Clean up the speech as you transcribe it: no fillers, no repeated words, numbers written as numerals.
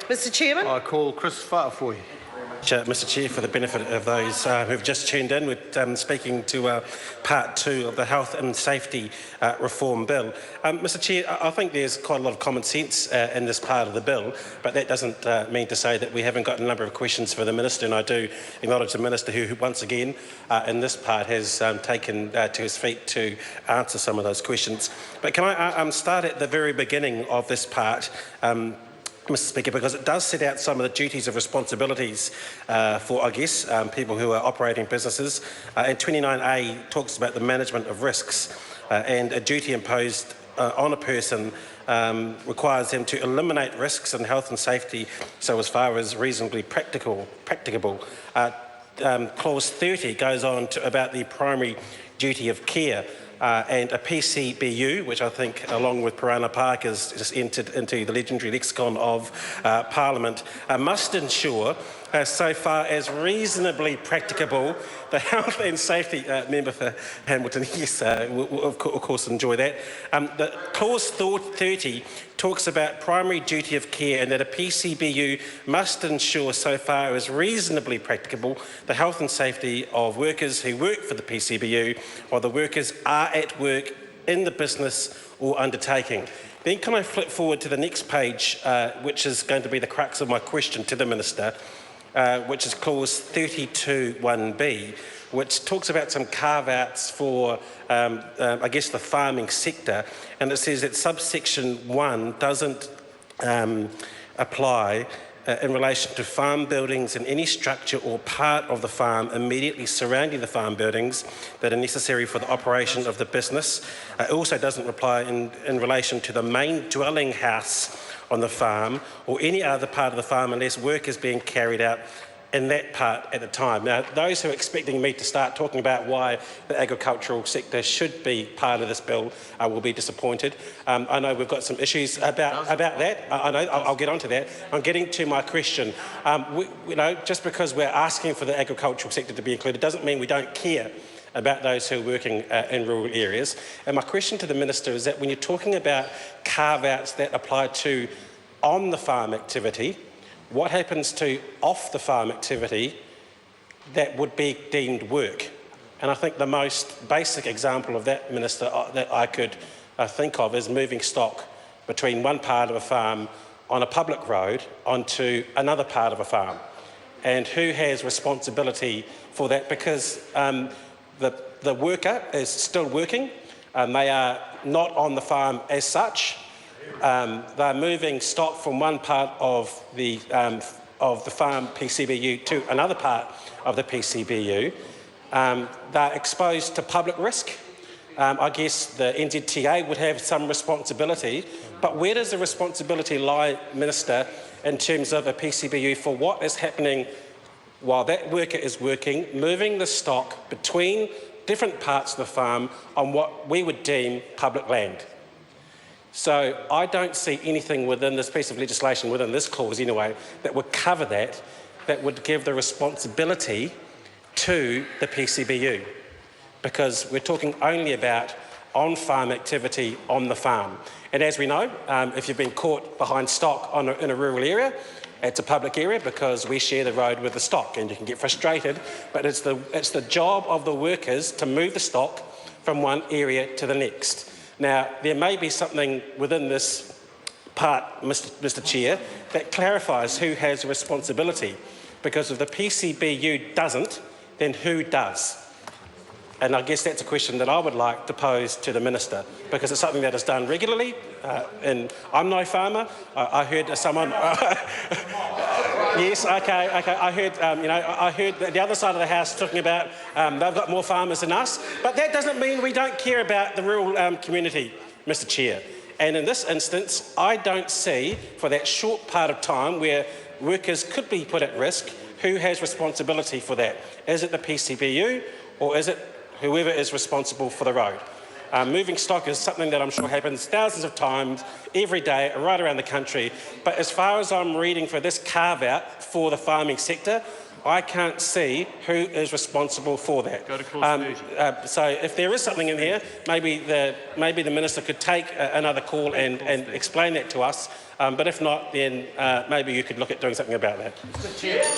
Mr Chairman. I call Chris Whaafoi. Mr Chair, for the benefit of those who have just tuned in, we're speaking to part 2 of the Health and Safety Reform Bill. Mr Chair, I think there's quite a lot of common sense in this part of the bill, but that doesn't mean to say that we haven't got a number of questions for the Minister, and I do acknowledge the Minister who once again in this part has taken to his feet to answer some of those questions. But can I start at the very beginning of this part, Mr Speaker, because it does set out some of the duties and responsibilities for, I guess, people who are operating businesses. And 29A talks about the management of risks, and a duty imposed on a person requires them to eliminate risks in health and safety so as far as reasonably practicable. Clause 30 goes on to about the primary duty of care. And a PCBU, which I think, along with Piranha Park, has just entered into the legendary lexicon of Parliament, must ensure, so far as reasonably practicable, the health and safety member for Hamilton, yes, we'll of course enjoy that. The clause 30 talks about primary duty of care, and that a PCBU must ensure, so far as reasonably practicable, the health and safety of workers who work for the PCBU while the workers are at work in the business or undertaking. Then can I flip forward to the next page, which is going to be the crux of my question to the Minister, which is clause 32(1)(b), which talks about some carve-outs for, I guess, the farming sector, and it says that subsection 1 doesn't apply in relation to farm buildings and any structure or part of the farm immediately surrounding the farm buildings that are necessary for the operation of the business. It also doesn't apply in relation to the main dwelling house on the farm or any other part of the farm unless work is being carried out in that part at the time. Now, those who are expecting me to start talking about why the agricultural sector should be part of this bill will be disappointed. I know we've got some issues about that. I know, I'll get onto that. I'm getting to my question. Just because we're asking for the agricultural sector to be included doesn't mean we don't care about those who are working in rural areas. And my question to the Minister is that when you're talking about carve-outs that apply to on-the-farm activity, what happens to off-the-farm activity that would be deemed work? And I think the most basic example of that, Minister, that I could think of is moving stock between one part of a farm on a public road onto another part of a farm. And who has responsibility for that? Because the worker is still working, they are not on the farm as such. They're moving stock from one part of the farm PCBU to another part of the PCBU. They're exposed to public risk. I guess the NZTA would have some responsibility, but where does the responsibility lie, Minister, in terms of a PCBU for what is happening while that worker is working, moving the stock between different parts of the farm on what we would deem public land? So I don't see anything within this piece of legislation, within this clause anyway, that would cover that, that would give the responsibility to the PCBU, because we're talking only about on-farm activity on the farm. And as we know, if you've been caught behind stock in a rural area, it's a public area because we share the road with the stock, and you can get frustrated, but it's the job of the workers to move the stock from one area to the next. Now, there may be something within this part, Mr Chair, that clarifies who has responsibility, because if the PCBU doesn't, then who does? And I guess that's a question that I would like to pose to the Minister, because it's something that is done regularly. And I'm no farmer. I heard someone. Yes, okay. I heard, I heard the other side of the house talking about they've got more farmers than us, but that doesn't mean we don't care about the rural community, Mr Chair. And in this instance, I don't see, for that short part of time where workers could be put at risk, who has responsibility for that? Is it the PCBU, or is it whoever is responsible for the road? Moving stock is something that I'm sure happens thousands of times every day right around the country, but as far as I'm reading for this carve-out for the farming sector, I can't see who is responsible for that. Go to clause 30. So if there is something in here, maybe the Minister could take another call and explain that to us. But if not, then maybe you could look at doing something about that.